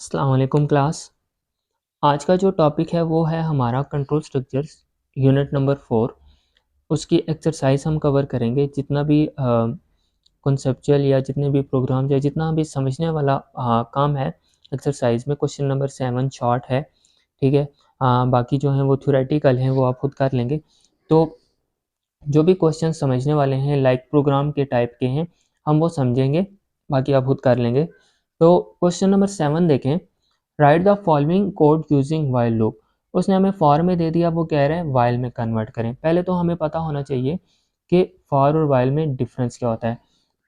अस्सलाम वालेकुम क्लास। आज का जो टॉपिक है वो है हमारा कंट्रोल स्ट्रक्चर्स यूनिट नंबर 4। उसकी एक्सरसाइज हम कवर करेंगे। जितना भी कॉन्सेप्चुअल या जितने भी प्रोग्राम्स या जितना भी समझने वाला काम है एक्सरसाइज में, क्वेश्चन नंबर 7 शॉर्ट है, ठीक है। बाकी जो हैं वो थ्योरेटिकल हैं, वो आप खुद कर लेंगे। तो जो भी क्वेश्चन समझने वाले हैं लाइक प्रोग्राम के टाइप के हैं, हम वो समझेंगे, बाकी आप खुद कर लेंगे। तो क्वेश्चन नंबर 7 देखें। Right the following code using while loop. उसने हमें फॉर में दे दिया, वो कह रहे हैं वाइल में कन्वर्ट करें। पहले तो हमें पता होना चाहिए कि फॉर और वाइल में डिफरेंस क्या होता है।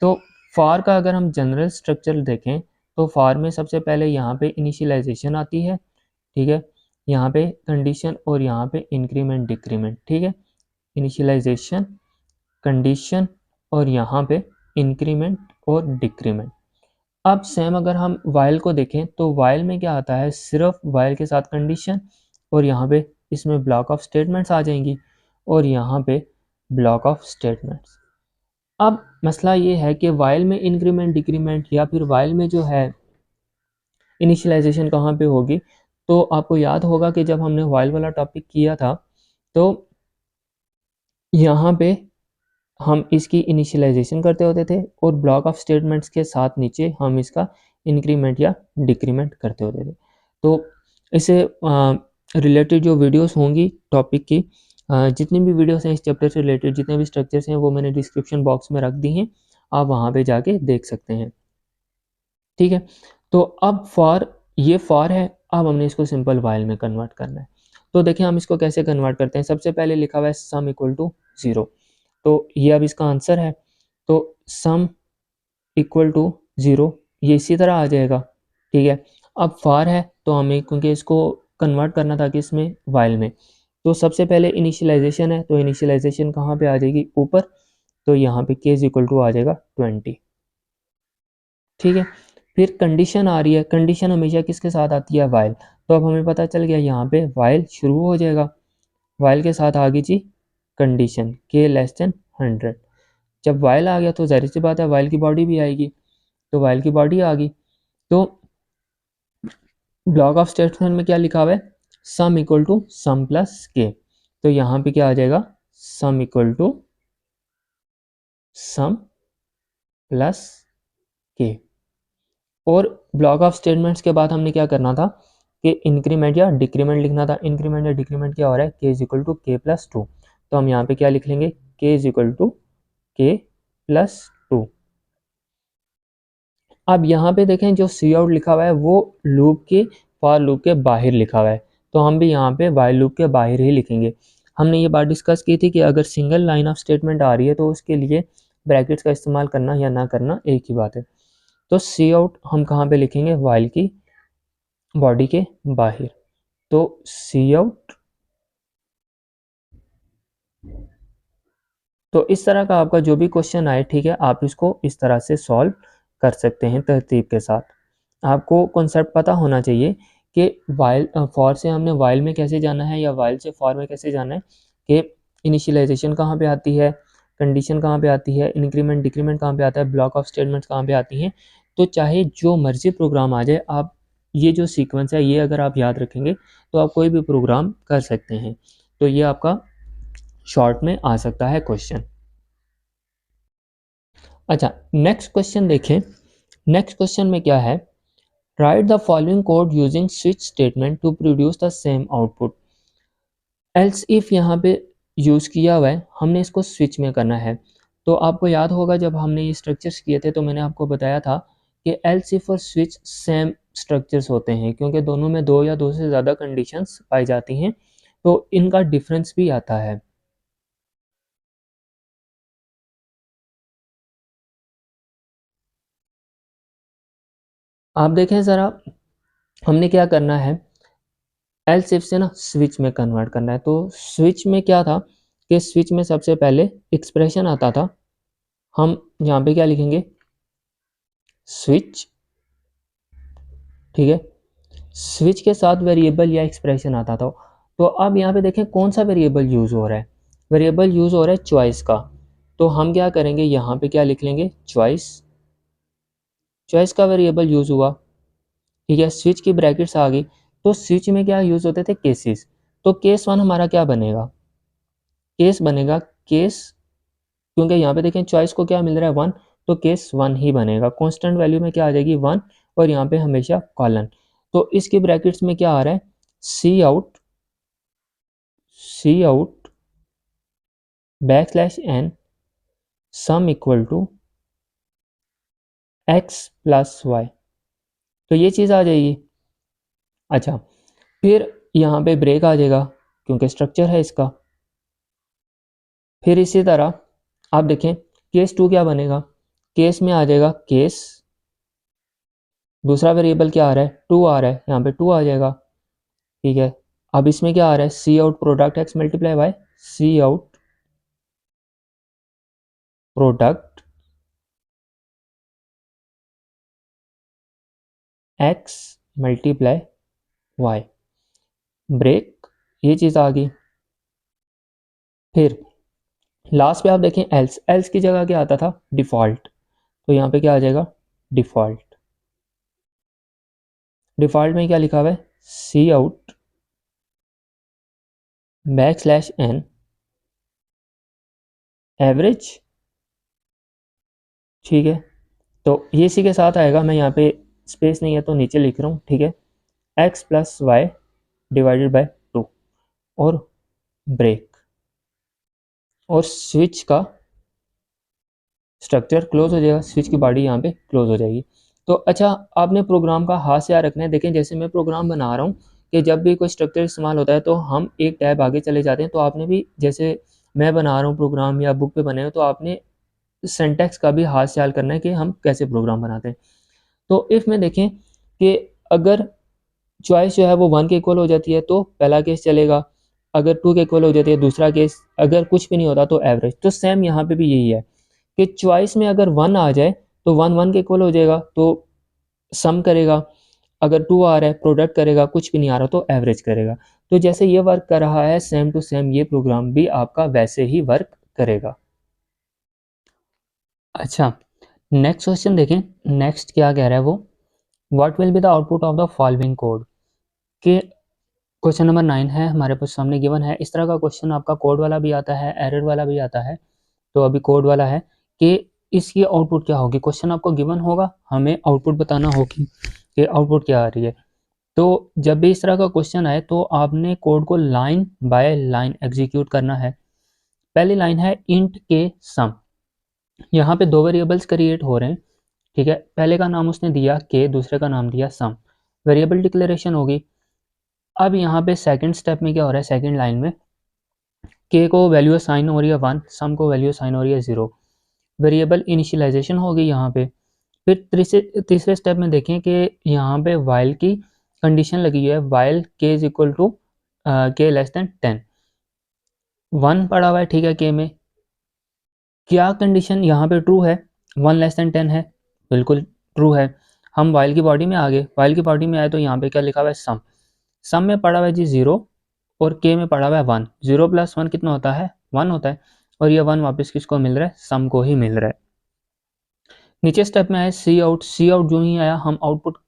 तो फॉर का अगर हम जनरल स्ट्रक्चर देखें तो फॉर में सबसे पहले यहाँ पे इनिशियलाइजेशन आती है, ठीक है। यहाँ पे कंडीशन और यहाँ पे इंक्रीमेंट डिक्रीमेंट, ठीक है। इनिशियलाइजेशन, कंडीशन और यहाँ पे इंक्रीमेंट और डिक्रीमेंट। अब सेम अगर हम वाइल को देखें तो वाइल में क्या आता है, सिर्फ वाइल के साथ कंडीशन और यहाँ पे इसमें ब्लॉक ऑफ स्टेटमेंट्स आ जाएंगी और यहाँ पे ब्लॉक ऑफ स्टेटमेंट्स। अब मसला ये है कि वाइल में इंक्रीमेंट डिक्रीमेंट या फिर वाइल में जो है इनिशियलाइजेशन कहाँ पे होगी। तो आपको याद होगा कि जब हमने वाइल वाला टॉपिक किया था तो यहाँ पे हम इसकी इनिशियलाइजेशन करते होते थे और ब्लॉक ऑफ स्टेटमेंट्स के साथ नीचे हम इसका इंक्रीमेंट या डिक्रीमेंट करते होते थे। तो इससे रिलेटेड जो वीडियोस होंगी टॉपिक की, जितनी भी वीडियोस हैं इस चैप्टर से रिलेटेड, जितने भी स्ट्रक्चर्स हैं वो मैंने डिस्क्रिप्शन बॉक्स में रख दी हैं, आप वहाँ पे जाके देख सकते हैं, ठीक है। तो अब ये फॉर है, अब हमने इसको सिंपल वाइल में कन्वर्ट करना है। तो देखिए हम इसको कैसे कन्वर्ट करते हैं। सबसे पहले लिखा हुआ है सम इक्वल टू 0, तो ये अब इसका आंसर है। तो सम इक्वल टू 0 ये इसी तरह आ जाएगा, ठीक है। अब फॉर है तो हमें क्योंकि इसको कन्वर्ट करना था कि इसमें वाइल में, तो सबसे पहले इनिशियलाइजेशन है, तो इनिशियलाइजेशन कहाँ पे आ जाएगी, ऊपर। तो यहाँ पे केस इक्वल टू आ जाएगा 20, ठीक है। फिर कंडीशन आ रही है, कंडीशन हमेशा किसके साथ आती है, वाइल। तो अब हमें पता चल गया यहाँ पे वाइल शुरू हो जाएगा, वाइल के साथ आ गई जी कंडीशन के लेस देन 100। जब वाइल आ गया तो जाहिर सी बात है वाइल की बॉडी भी आएगी, तो वाइल की बॉडी आ गई। तो ब्लॉक ऑफ स्टेटमेंट में क्या लिखा हुआ है, sum equal to sum plus K. तो यहाँ पे क्या आ जाएगा, sum equal to sum plus K. और ब्लॉक ऑफ स्टेटमेंट्स के बाद हमने क्या करना था कि इंक्रीमेंट या डिक्रीमेंट लिखना था। इंक्रीमेंट या डिक्रीमेंट क्या हो रहा है, के इज इक्वल टू के प्लस 2। तो हम यहाँ पे क्या लिख लेंगे, के इज इक्वल टू के प्लस 2। अब यहाँ पे देखें जो सी आउट लिखा हुआ है वो लूप के, फॉर लूप के बाहर लिखा हुआ है, तो हम भी यहाँ पे वाइल लूप के बाहर ही लिखेंगे। हमने ये बात डिस्कस की थी कि अगर सिंगल लाइन ऑफ स्टेटमेंट आ रही है तो उसके लिए ब्रैकेट्स का इस्तेमाल करना या ना करना एक ही बात है। तो सी आउट हम कहाँ पे लिखेंगे, वाइल की बॉडी के बाहर। तो सी आउट, तो इस तरह का आपका जो भी क्वेश्चन आए, ठीक है, आप इसको इस तरह से सॉल्व कर सकते हैं तरतीब के साथ। आपको कॉन्सेप्ट पता होना चाहिए कि वाइल फॉर से हमने वाइल में कैसे जाना है या वाइल से फॉर में कैसे जाना है, कि इनिशियलाइजेशन कहाँ पे आती है, कंडीशन कहाँ पे आती है, इंक्रीमेंट डिक्रीमेंट कहाँ पे आता है, ब्लॉक ऑफ स्टेटमेंट्स कहाँ पे आती हैं। तो चाहे जो मर्जी प्रोग्राम आ जाए, आप ये जो सीक्वेंस है ये अगर आप याद रखेंगे तो आप कोई भी प्रोग्राम कर सकते हैं। तो ये आपका शॉर्ट में आ सकता है क्वेश्चन। अच्छा, नेक्स्ट क्वेश्चन देखें। नेक्स्ट क्वेश्चन में क्या है, write the following code using switch statement to produce the same output. Else if यहाँ पे यूज़ किया हुआ है, हमने इसको स्विच में करना है। तो आपको याद होगा जब हमने ये स्ट्रक्चर्स किए थे तो मैंने आपको बताया था कि एल्स इफ और स्विच सेम स्ट्रक्चर्स होते हैं, क्योंकि दोनों में दो या दो से ज़्यादा कंडीशंस पाई जाती हैं, तो इनका डिफरेंस भी आता है। आप देखें ज़रा, हमने क्या करना है, एल्स इफ से ना स्विच में कन्वर्ट करना है। तो स्विच में क्या था कि स्विच में सबसे पहले एक्सप्रेशन आता था, हम यहाँ पे क्या लिखेंगे, स्विच, ठीक है। स्विच के साथ वेरिएबल या एक्सप्रेशन आता था। तो अब यहाँ पे देखें कौन सा वेरिएबल यूज़ हो रहा है, वेरिएबल यूज़ हो रहा है चॉइस का। तो हम क्या करेंगे, यहाँ पे क्या लिख लेंगे, चॉइस, चॉइस का वेरिएबल यूज़ हुआ, ठीक है, स्विच की ब्रैकेट्स आ गई, तो स्विच में क्या यूज़ होते थे, केसेस। तो केस 1 हमारा क्या बनेगा, केस बनेगा, केस, क्योंकि यहाँ पे देखें चॉइस को क्या मिल रहा है 1, तो केस 1 ही बनेगा। कांस्टेंट वैल्यू में क्या आ जाएगी 1, और यहाँ पे हमेशा कॉलन। तो इसके ब्रैकेट्स में क्या आ रहा है, cout backslash n sum equal to x plus Y, तो ये चीज़ आ जाएगी। अच्छा, फिर यहाँ पे ब्रेक आ जाएगा क्योंकि स्ट्रक्चर है इसका। फिर इसी तरह आप देखें केस 2 क्या बनेगा, केस में आ जाएगा केस, दूसरा वेरिएबल क्या आ रहा है 2 आ रहा है, यहाँ पे 2 आ जाएगा। ठीक है, अब इसमें क्या आ रहा है, cout product X multiply Y, cout product X multiply Y, break, ये चीज़ आ गई। फिर लास्ट पे आप देखें एल्स, एल्स की जगह क्या आता था, डिफ़ॉल्ट, तो यहाँ पे क्या आ जाएगा डिफ़ॉल्ट। डिफ़ॉल्ट में क्या लिखा हुआ है, cout backslash n average. ठीक है, तो ये इसी के साथ आएगा, मैं यहाँ पे स्पेस नहीं है तो नीचे लिख रहा हूँ। ठीक है, X plus Y divided by 2 और ब्रेक, और स्विच का स्ट्रक्चर क्लोज हो जाएगा, स्विच की बॉडी यहाँ पे क्लोज हो जाएगी। तो अच्छा, आपने प्रोग्राम का हाथ से याद रखना है। देखें जैसे मैं प्रोग्राम बना रहा हूँ कि जब भी कोई स्ट्रक्चर इस्तेमाल होता है तो हम एक टैब आगे चले जाते हैं, तो आपने भी जैसे मैं बना रहा हूँ प्रोग्राम या बुक पे बने हो, तो आपने सिंटैक्स का भी हाथ से याद करना है कि हम कैसे प्रोग्राम बनाते हैं। तो इफ़ में देखें कि अगर चॉइस जो है वो 1 के इक्वल हो जाती है तो पहला केस चलेगा, अगर 2 के इक्वल हो जाती है दूसरा केस, अगर कुछ भी नहीं होता तो एवरेज। तो सेम यहाँ पे भी यही है कि चॉइस में अगर 1 आ जाए तो 1 1 के इक्वल हो जाएगा, तो सम करेगा, अगर 2 आ रहा है प्रोडक्ट करेगा, कुछ भी नहीं आ रहा तो एवरेज करेगा। तो जैसे ये वर्क कर रहा है सेम टू सेम ये प्रोग्राम भी आपका वैसे ही वर्क करेगा। अच्छा, नेक्स्ट क्वेश्चन देखें, नेक्स्ट क्या कह रहा है वो, what will be the output of the following code, के क्वेश्चन नंबर 9 है हमारे पास सामने गिवन है। इस तरह का क्वेश्चन आपका कोड वाला भी आता है, एरर वाला भी आता है, तो अभी कोड वाला है कि इसकी आउटपुट क्या होगी। क्वेश्चन आपको गिवन होगा, हमें आउटपुट बताना होगी कि आउटपुट क्या आ रही है। तो जब भी इस तरह का क्वेश्चन आए तो आपने कोड को लाइन बाय लाइन एग्जीक्यूट करना है। पहली लाइन है इंट के सम, यहाँ पे दो वेरिएबल्स क्रिएट हो रहे हैं। ठीक है, पहले का नाम उसने दिया के, दूसरे का नाम दिया सम, वेरिएबल डिक्लेरेशन होगी। अब यहाँ पे सेकंड स्टेप में क्या हो रहा है, सेकंड लाइन में के को वैल्यू असाइन हो रही है 1, सम को वैल्यू असाइन हो रही है 0, वेरिएबल इनिशियलाइजेशन होगी यहाँ पे। फिर तीसरे स्टेप में देखें कि यहाँ पे वाइल की कंडीशन लगी है, वाइल के इज इक्वल टू के लेस देन 10, 1 पड़ा हुआ है। ठीक है, के में क्या कंडीशन यहाँ पे ट्रू है, 1 लेस देन 10 है, बिल्कुल ट्रू है। हम वाइल की बॉडी में आ गए, वाइल की बॉडी में आए तो यहाँ पे क्या लिखा हुआ है सम, सम में पड़ा हुआ है जी 0 और के में पड़ा हुआ है 1, 0 प्लस 1 कितना होता है 1 होता है, और ये 1 वापस किसको मिल रहा है, सम को ही मिल रहा है। नीचे स्टेप में आए सी आउट, सी आउट जो ही आया हम आउटपुट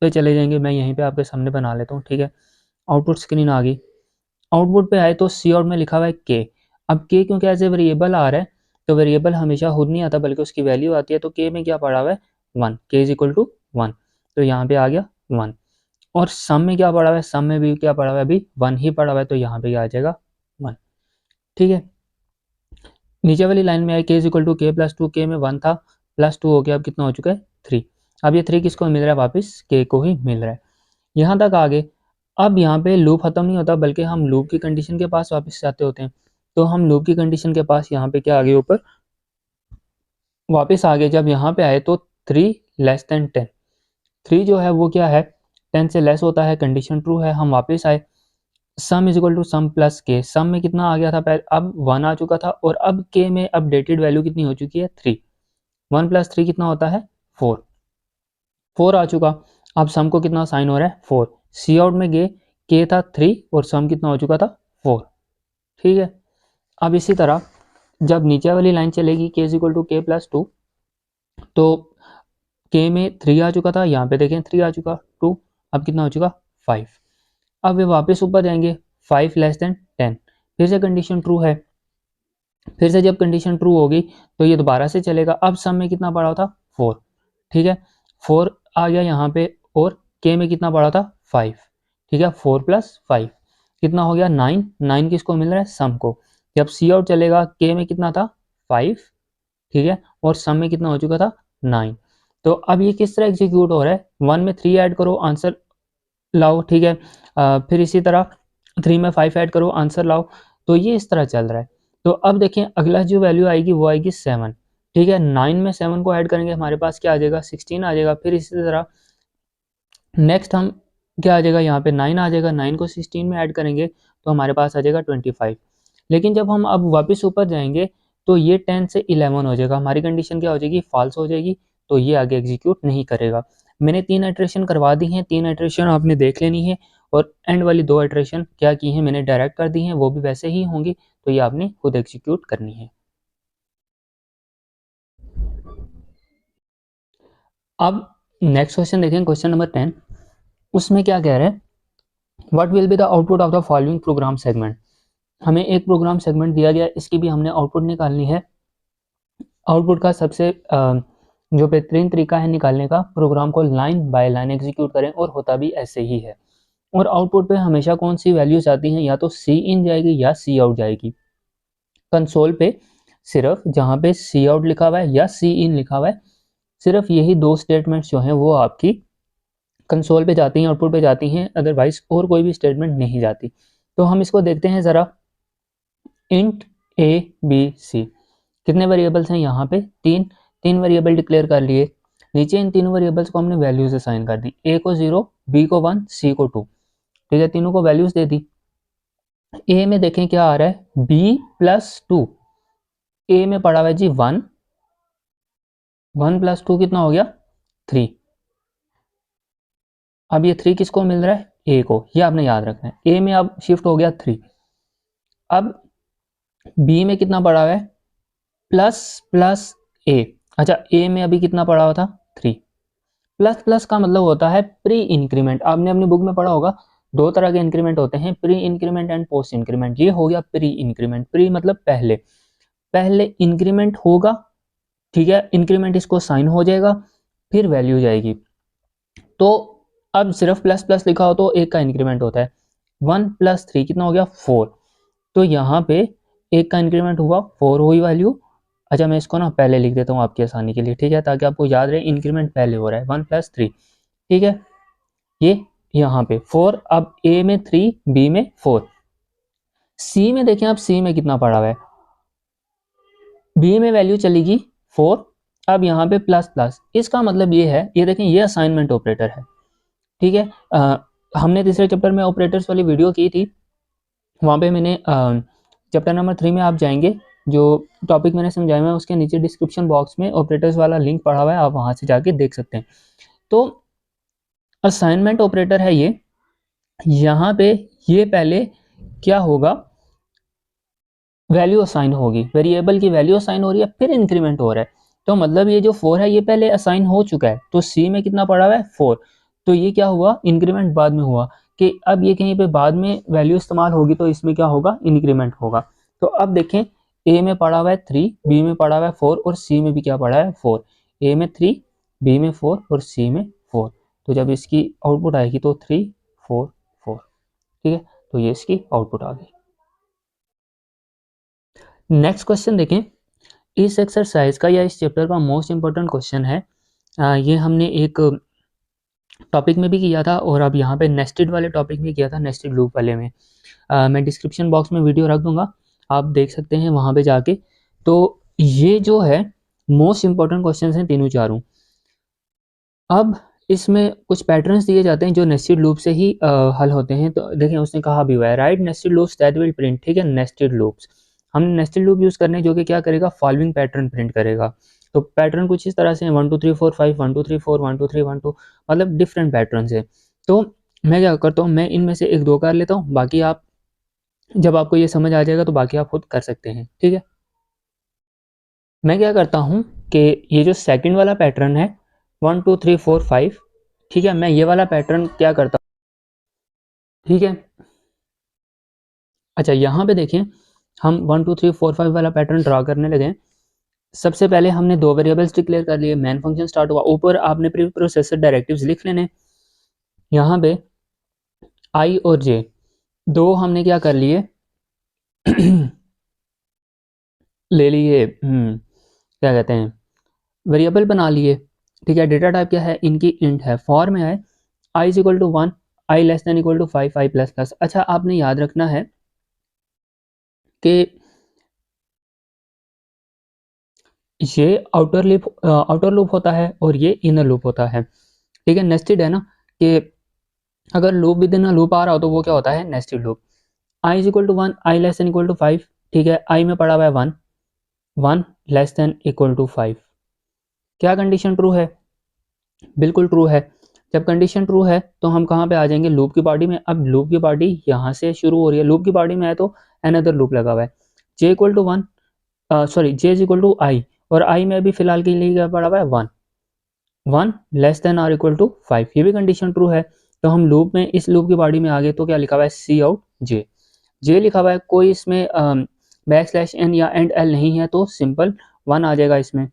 पे चले जाएंगे, मैं यहीं पे आपके सामने बना लेता हूँ। ठीक है, आउटपुट स्क्रीन आ गई, आउटपुट पे आए तो सी आउट में लिखा हुआ है के। अब के क्योंकि एज ए वेरिएबल आ रहा है तो वेरिएबल हमेशा खुद नहीं आता बल्कि उसकी वैल्यू आती है, तो के में क्या पड़ा हुआ है 1, के इज इक्वल टू 1, तो यहाँ पे आ गया 1। और सम में क्या पड़ा हुआ है, सम में भी क्या पड़ा हुआ है, अभी 1 ही पड़ा हुआ है, तो यहाँ पे आ जाएगा 1। ठीक है, नीचे वाली लाइन में है के इज इक्वल टू के प्लस 2, के में 1 था प्लस 2 हो गया, अब कितना हो चुका है 3। अब ये 3 किसको मिल रहा है, वापस के को ही मिल रहा है। यहाँ तक आगे, अब यहाँ पे लूप खत्म नहीं होता बल्कि हम लूप की कंडीशन के पास वापस जाते होते हैं। तो हम लूप की कंडीशन के पास यहाँ पे क्या आगे ऊपर वापस आगे, जब यहाँ पे आए तो 3 लेस देन 10, 3 जो है वो क्या है 10 से लेस होता है, कंडीशन ट्रू है। हम वापस आए, sum is equal to sum plus K, sum में कितना आ गया था पहले, अब 1 आ चुका था, और अब के में अपडेटेड वैल्यू कितनी हो चुकी है 3, 1 प्लस 3 कितना होता है 4, 4 आ चुका। अब सम को कितना साइन हो रहा है 4, सी आउट में गए के था 3 और सम कितना हो चुका था 4। ठीक है, अब इसी तरह जब नीचे वाली लाइन चलेगी के इज इक्वल टू के प्लस 2, तो के में 3 आ चुका था, यहाँ पे देखें 3 आ चुका, 2 अब कितना हो चुका 5। अब वे वापस ऊपर जाएंगे 5 लेस देन 10, फिर से कंडीशन ट्रू है, फिर से जब कंडीशन ट्रू होगी तो ये दोबारा से चलेगा। अब सम में कितना पड़ा था 4, ठीक है 4 आ गया यहाँ पे, और के में कितना पड़ा था 5, ठीक है 4 + 5 कितना हो गया 9, 9 किसको मिल रहा है सम को। जब सी आउट चलेगा के में कितना था 5, ठीक है और सम में कितना हो चुका था 9। तो अब ये किस तरह एग्जीक्यूट हो रहा है, 1 में 3 ऐड करो आंसर लाओ, ठीक है फिर इसी तरह 3 में 5 ऐड करो आंसर लाओ, तो ये इस तरह चल रहा है। तो अब देखें अगला जो वैल्यू आएगी वो आएगी 7, ठीक है 9 में 7 को ऐड करेंगे हमारे पास क्या आ जाएगा 16 आ जाएगा। फिर इसी तरह नेक्स्ट हम क्या आ जाएगा यहाँ पे 9 आ जाएगा, 9 को 16 में ऐड करेंगे तो हमारे पास आ जाएगा 25। लेकिन जब हम अब वापस ऊपर जाएंगे तो ये 10 से 11 हो जाएगा, हमारी कंडीशन क्या हो जाएगी फॉल्स हो जाएगी, तो ये आगे एग्जीक्यूट नहीं करेगा। मैंने 3 इटरेशन करवा दी हैं, 3 इटरेशन आपने देख लेनी है, और एंड वाली 2 इटरेशन क्या की हैं मैंने डायरेक्ट कर दी हैं, वो भी वैसे ही होंगी, तो ये आपने खुद एग्जीक्यूट करनी है। अब नेक्स्ट क्वेश्चन देखें, क्वेश्चन नंबर 10, उसमें क्या कह रहा है, what will be the output of the following program segment. हमें एक प्रोग्राम सेगमेंट दिया गया, इसकी भी हमने आउटपुट निकालनी है। आउटपुट का सबसे जो बेहतरीन तरीका है निकालने का, प्रोग्राम को लाइन बाय लाइन एग्जीक्यूट करें, और होता भी ऐसे ही है। और आउटपुट पे हमेशा कौन सी वैल्यूज आती हैं, या तो सी इन जाएगी या सी आउट जाएगी। कंसोल पे सिर्फ जहाँ पे सी आउट लिखा हुआ है या सी इन लिखा हुआ है, सिर्फ यही 2 स्टेटमेंट्स जो हैं वो आपकी कंसोल पे जाती हैं, आउटपुट पे जाती हैं, अदरवाइज और कोई भी स्टेटमेंट नहीं जाती। तो हम इसको देखते हैं ज़रा, इंट ए बी सी, कितने वेरिएबल्स हैं यहाँ पे 3 वेरिएबल डिक्लेयर कर लिए। नीचे इन तीनों वेरिएबल्स को हमने वैल्यूज असाइन कर दी, ए को 0, बी को 1, सी को 2, ठीक है तीनों को वैल्यूज दे दी। ए में देखें क्या आ रहा है b+2, ए में पड़ा हुआ है जी 1, 1 + 2 कितना हो गया 3। अब ये 3 किसको मिल रहा है ए को, ये आपने याद रखना है, ए में अब शिफ्ट हो गया 3। अब बी में कितना पड़ा हुआ है प्लस ए, अच्छा ए में अभी कितना पड़ा हुआ था 3। प्लस प्लस का मतलब होता है प्री इंक्रीमेंट, आपने अपनी बुक में पढ़ा होगा 2 तरह के इंक्रीमेंट होते हैं, pre increment and post increment. ये हो गया प्री इंक्रीमेंट, प्री मतलब पहले, पहले इंक्रीमेंट होगा, ठीक है इंक्रीमेंट इसको साइन हो जाएगा, फिर वैल्यू जाएगी। तो अब सिर्फ प्लस प्लस लिखा हो तो एक का इंक्रीमेंट होता है, 1 + 3 कितना हो गया 4, तो यहाँ पे एक का इंक्रीमेंट हुआ 4 हुई वैल्यू। अच्छा मैं इसको ना पहले लिख देता हूँ आपकी आसानी के लिए, ठीक है ताकि आपको याद रहे इंक्रीमेंट पहले हो रहा है 1 + 3, ठीक है ये यहाँ पे 4, अब ए में 3 बी में 4, सी में देखें अब सी में कितना पड़ा हुआ है, बी में वैल्यू चलेगी 4, अब यहाँ पे प्लस प्लस, इसका मतलब ये है, ये देखें ये असाइनमेंट ऑपरेटर है, ठीक है हमने तीसरे चैप्टर में ऑपरेटर्स वाली वीडियो की थी, वहाँ पे मैंने चैप्टर नंबर 3 में आप जाएंगे, जो टॉपिक मैंने समझाया हुआ है उसके नीचे डिस्क्रिप्शन बॉक्स में ऑपरेटर्स वाला लिंक पड़ा हुआ है, आप वहाँ से जाके देख सकते हैं। तो असाइनमेंट ऑपरेटर है ये, यहाँ पे ये पहले क्या होगा वैल्यू असाइन होगी, वेरिएबल की वैल्यू असाइन हो रही है, फिर इंक्रीमेंट हो रहा है, तो मतलब ये जो 4 है ये पहले असाइन हो चुका है, तो सी में कितना पड़ा हुआ है 4, तो ये क्या हुआ इंक्रीमेंट बाद में हुआ, कि अब ये कहीं पे बाद में वैल्यू इस्तेमाल होगी तो इसमें क्या होगा इंक्रीमेंट होगा। तो अब देखें ए में पड़ा हुआ है 3, बी में पड़ा हुआ है 4, और सी में भी क्या पड़ा है 4, ए में 3, बी में 4 और सी में 4, तो जब इसकी आउटपुट आएगी तो 3 4 4, ठीक है तो ये इसकी आउटपुट आ गई। नेक्स्ट क्वेश्चन देखें, इस एक्सरसाइज का या इस चैप्टर का मोस्ट इंपॉर्टेंट क्वेश्चन है, ये हमने एक टॉपिक में भी किया था और अब यहाँ पे नेस्टेड वाले टॉपिक में किया था, नेस्टेड लूप वाले में। मैं डिस्क्रिप्शन बॉक्स में वीडियो रख दूंगा, आप देख सकते हैं वहाँ पे जाके। तो ये जो है मोस्ट इंपॉर्टेंट क्वेश्चन हैं तीनों चारों। अब इसमें कुछ पैटर्न्स दिए जाते हैं जो नेस्टेड लूप से ही हल होते हैं। तो देखें उसने कहा भी हुआ है right nested loops that will print, ठीक है नेस्टेड लूप्स हमने नेस्टेड लूप यूज़ करने जो कि क्या करेगा फॉलोइंग पैटर्न प्रिंट करेगा। तो पैटर्न कुछ इस तरह से 1 2 3 4 5 1 2 3 4 1 2 3 1 2, मतलब डिफरेंट पैटर्न है। तो मैं क्या करता हूँ, मैं इनमें से 1 2 कर लेता हूँ, बाकी आप जब आपको ये समझ आ जाएगा तो बाकी आप खुद कर सकते हैं, ठीक है। मैं क्या करता हूँ कि ये जो सेकंड वाला पैटर्न है 1 2 3 4 5, ठीक है, मैं ये वाला पैटर्न क्या करता हूँ, ठीक है। अच्छा, यहाँ पे देखें हम 1 2 3 4 5 वाला पैटर्न ड्रा करने लगे। सबसे पहले हमने दो वेरिएबल्स डिक्लेयर कर लिए, मेन फंक्शन स्टार्ट हुआ, ऊपर आपने प्री प्रोसेसर डायरेक्टिव्स लिख लेने। यहाँ पे आई और जे दो हमने क्या कर लिए ले लिए, क्या कहते हैं, वेरिएबल बना लिए। ठीक है, डेटा टाइप क्या है इनकी, इंट है। फॉर में है I is equal to 1, I less than equal to 5, I plus plus. अच्छा, आपने याद रखना है कि ये आउटर लूप होता है और ये इनर लूप होता है। ठीक है, नेस्टेड है ना, कि अगर लूप विद इन लूप आ रहा हो तो वो क्या होता है, nested loop. I is equal to 1, I less than equal to 5। ठीक है, आई में पड़ा हुआ है 1, 1 लेस देन इक्वल टू 5। क्या कंडीशन ट्रू है, बिल्कुल ट्रू है। जब कंडीशन ट्रू है तो हम कहाँ पे आ जाएंगे, लूप की बॉडी में। अब लूप की बॉडी यहाँ से शुरू हो रही है, लूप की बॉडी में है तो अनदर लूप लगा हुआ है। J equal to 1, sorry J is equal to I, और आई में अभी फिलहाल के लिए क्या पड़ा हुआ है 1, 1 less than or equal to 5। ये भी कंडीशन ट्रू है। तो हम लूप में, इस लूप की बॉडी में आ गए तो क्या लिखा हुआ है, सी आउट जे। जे लिखा हुआ है, कोई इसमें बैक स्लैश एन या एंड एल नहीं है तो सिंपल 1 आ जाएगा इसमें।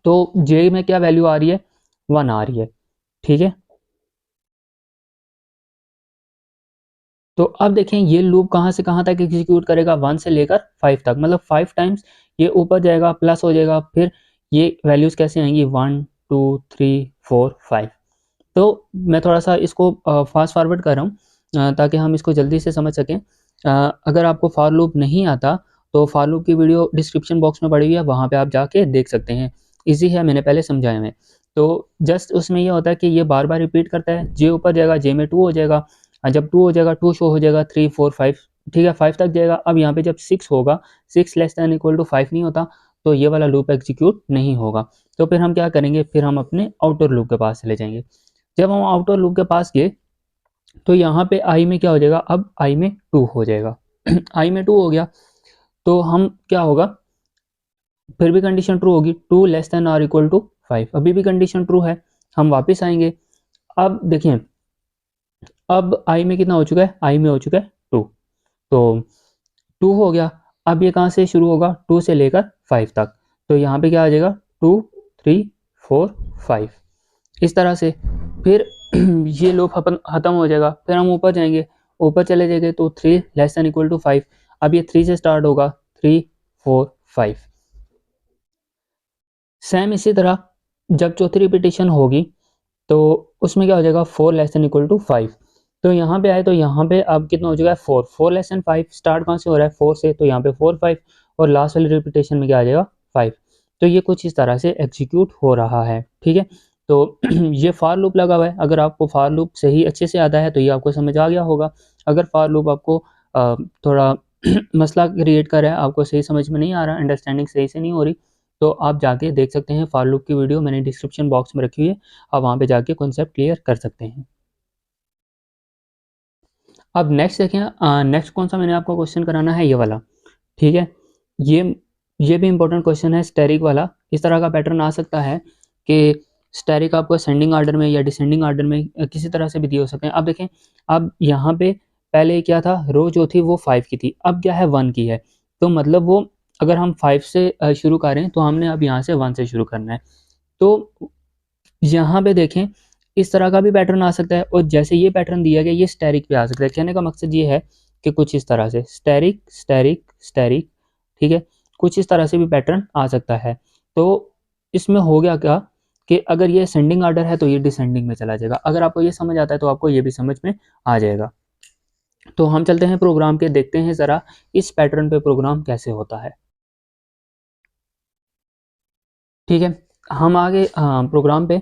तो जे में क्या वैल्यू आ रही है, 1 आ रही है। ठीक है, तो अब देखें ये लूप कहाँ से कहाँ तक एग्जीक्यूट करेगा, 1 से लेकर 5 तक, मतलब 5 टाइम्स ये ऊपर जाएगा, प्लस हो जाएगा, फिर ये वैल्यूज़ कैसे आएंगी, 1 2 3 4 5। तो मैं थोड़ा सा इसको फास्ट फॉरवर्ड कर रहा हूँ ताकि हम इसको जल्दी से समझ सकें। अगर आपको फॉर लूप नहीं आता तो फॉर लूप की वीडियो डिस्क्रिप्शन बॉक्स में पड़ी हुई है, वहाँ पे आप जाके देख सकते हैं, इजी है, मैंने पहले समझाया है। तो जस्ट उसमें ये होता है कि ये बार बार रिपीट करता है, जे ऊपर जाएगा, जे में 2 हो जाएगा, जब 2 हो जाएगा 2 शो हो जाएगा, 3 4 5, ठीक है 5 तक जाएगा। अब यहाँ पे जब 6 होगा, 6 लेस दैन इक्वल टू 5 नहीं होता तो ये वाला लूप एग्जीक्यूट नहीं होगा। तो फिर हम क्या करेंगे, फिर हम अपने आउटर लूप के पास चले जाएंगे। जब हम आउटर लूप के पास गए तो यहाँ पे आई में क्या हो जाएगा, अब आई में 2 हो जाएगा आई में 2 हो गया तो हम क्या होगा, फिर भी कंडीशन ट्रू होगी, 2 less than or equal to 5, अभी भी कंडीशन ट्रू है। हम वापस आएंगे, अब देखिए अब आई में कितना हो चुका है, आई में हो चुका है 2, तो 2 हो गया। अब ये कहाँ से शुरू होगा, 2 से लेकर 5 तक, तो यहाँ पे क्या आ जाएगा 2 3 4 5, इस तरह से। फिर ये लूप खत्म हो जाएगा, फिर हम ऊपर जाएंगे, ऊपर चले जाएंगे तो 3 लेस देन इक्वल टू 5। अब ये 3 से स्टार्ट होगा, 3 4 5। सेम इसी तरह जब चौथी रिपीटेशन होगी तो उसमें क्या हो जाएगा, 4 लेस देन इक्वल टू 5। तो यहाँ पे आए तो यहाँ पे अब कितना हो चुका है, 4, 4 लेस देन 5, स्टार्ट कहाँ से हो रहा है 4 से, तो यहाँ पे 4 5, और लास्ट वाली रिपीटेशन में क्या आ जाएगा 5। तो ये कुछ इस तरह से एग्जीक्यूट हो रहा है। ठीक है, तो ये फार लूप लगा हुआ है। अगर आपको फार लूप सही अच्छे से आता है तो ये आपको समझ आ गया होगा। अगर फार लूप आपको थोड़ा मसला क्रिएट कर रहा है, आपको सही समझ में नहीं आ रहा, अंडरस्टैंडिंग सही से नहीं हो रही, तो आप जाके देख सकते हैं, फार लूप की वीडियो मैंने डिस्क्रिप्शन बॉक्स में रखी हुई है, आप वहाँ पे जाके कॉन्सेप्ट क्लियर कर सकते हैं। अब नेक्स्ट देखें, नेक्स्ट कौन सा मैंने आपको क्वेश्चन कराना है, ये वाला। ठीक है, ये भी इंपॉर्टेंट क्वेश्चन है, स्टैटिक वाला। इस तरह का पैटर्न आ सकता है कि स्टैटिक आपको असेंडिंग ऑर्डर में या डिसेंडिंग ऑर्डर में किसी तरह से भी दिए हो सकते हैं। अब देखें, अब यहाँ पे पहले क्या था, रो जो थी वो 5 की थी, अब क्या है 1 की है। तो मतलब वो अगर हम 5 से शुरू करें तो हमने अब यहाँ से 1 से शुरू करना है। तो यहाँ पे देखें इस तरह का भी पैटर्न आ सकता है, और जैसे ये पैटर्न दिया गया ये स्टैटिक पे आ सकता है। कहने का मकसद ये है कि कुछ इस तरह से स्टैटिक स्टैटिक स्टैटिक, ठीक है, कुछ इस तरह से भी पैटर्न आ सकता है। तो इसमें हो गया क्या कि अगर ये असेंडिंग ऑर्डर है तो ये डिसेंडिंग में चला जाएगा। अगर आपको ये समझ आता है तो आपको ये भी समझ में आ जाएगा। तो हम चलते हैं प्रोग्राम के, देखते हैं ज़रा इस पैटर्न पे प्रोग्राम कैसे होता है। ठीक है, हम आगे प्रोग्राम पे,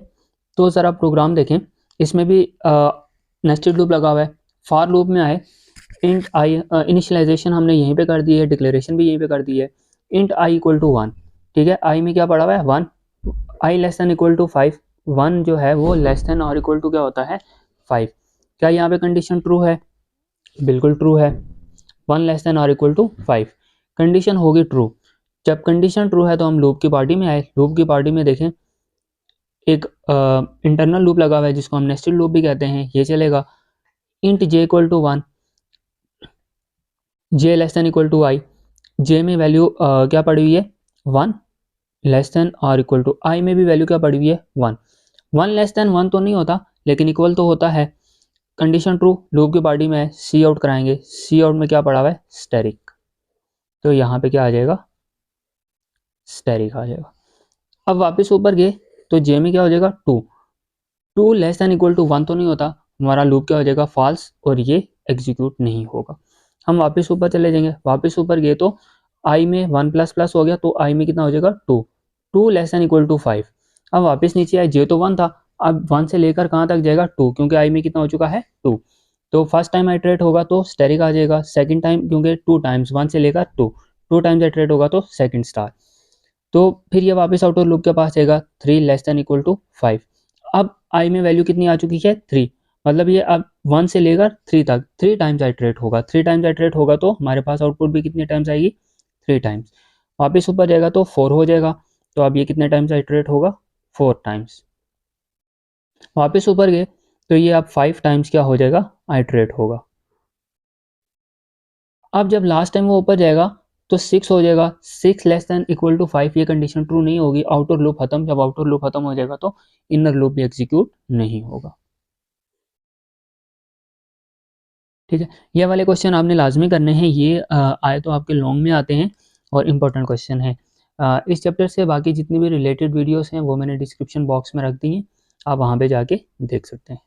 तो ज़रा प्रोग्राम देखें। इसमें भी नेस्टेड लूप लगा हुआ है। फॉर लूप में आए, इंट आई, इनिशियलाइजेशन हमने यहीं पे कर दी है, डिक्लेरेशन भी यहीं पे कर दी है। इंट आई इक्वल टू 1, ठीक है, आई में क्या पड़ा हुआ है 1, I less than equal to 5, 1 जो है वो लेस देन और इक्वल टू क्या होता है 5। क्या यहाँ पे कंडीशन ट्रू है, बिल्कुल ट्रू है, 1 लेस देन और इक्वल टू 5 कंडीशन होगी ट्रू। जब कंडीशन ट्रू है तो हम लूप की पार्टी में आए, लूप की पार्टी में देखें एक इंटरनल लूप लगा हुआ है जिसको हम नेस्टेड लूप भी कहते हैं, ये चलेगा। Int j equal to 1, j less than equal to I, j में वैल्यू क्या पड़ी हुई है 1, लेस देन और इक्वल टू आई में भी वैल्यू क्या पड़ी हुई है 1। 1 लेस देन 1 तो नहीं होता लेकिन इक्वल तो होता है। कंडीशन ट्रू, लूप की पार्टी में सी आउट कराएंगे, सी आउट में क्या पड़ा हुआ है स्टेरिक, तो यहाँ पे क्या आ जाएगा स्टेरिक आ जाएगा। अब वापस ऊपर गए तो जे में क्या हो जाएगा 2, 2 लेस देन इक्वल टू 1 तो नहीं होता, हमारा लूप क्या हो जाएगा फॉल्स और ये एग्जीक्यूट नहीं होगा। हम वापस ऊपर चले जाएंगे, वापस ऊपर गए तो आई में 1 प्लस प्लस हो गया तो आई में कितना हो जाएगा 2, 2 लेस देन इक्वल टू 5। अब वापस नीचे आए, जे तो 1 था, अब 1 से लेकर कहाँ तक जाएगा 2, क्योंकि आई में कितना हो चुका है 2। तो फर्स्ट टाइम आइटरेट होगा तो स्टेरिक आ जाएगा, सेकंड टाइम क्योंकि 2 टाइम्स 1 से लेकर 2 टाइम्स आइटरेट होगा तो सेकंड स्टार। तो फिर ये वापस आउटर लूप के पास जाएगा 3 लेस देन इक्वल टू 5। अब आई में वैल्यू कितनी आ चुकी है 3, मतलब ये अब 1 से लेकर 3 तक 3 टाइम्स आइटरेट होगा, 3 टाइम्स आइटरेट होगा तो हमारे पास आउटपुट भी कितने टाइम्स आएगी 3 टाइम्स। वापस ऊपर जाएगा तो 4 हो जाएगा, तो अब ये कितने टाइम्स आइटरेट होगा 4 टाइम्स। वापस ऊपर गए तो ये अब 5 टाइम्स क्या हो जाएगा आइटरेट होगा। अब जब लास्ट टाइम वो ऊपर जाएगा तो 6 हो जाएगा, 6 लेस देन इक्वल टू 5, ये कंडीशन ट्रू नहीं होगी, आउटर लूप खत्म। जब आउटर लूप खत्म हो जाएगा तो इनर लूप भी एग्जीक्यूट नहीं होगा। ठीक है, ये वाले क्वेश्चन आपने लाजमी करने हैं, ये आए तो आपके लॉन्ग में आते हैं और इम्पोर्टेंट क्वेश्चन है। इस चैप्टर से बाकी जितनी भी रिलेटेड वीडियोस हैं वो मैंने डिस्क्रिप्शन बॉक्स में रख दी हैं, आप वहाँ पे जाके देख सकते हैं।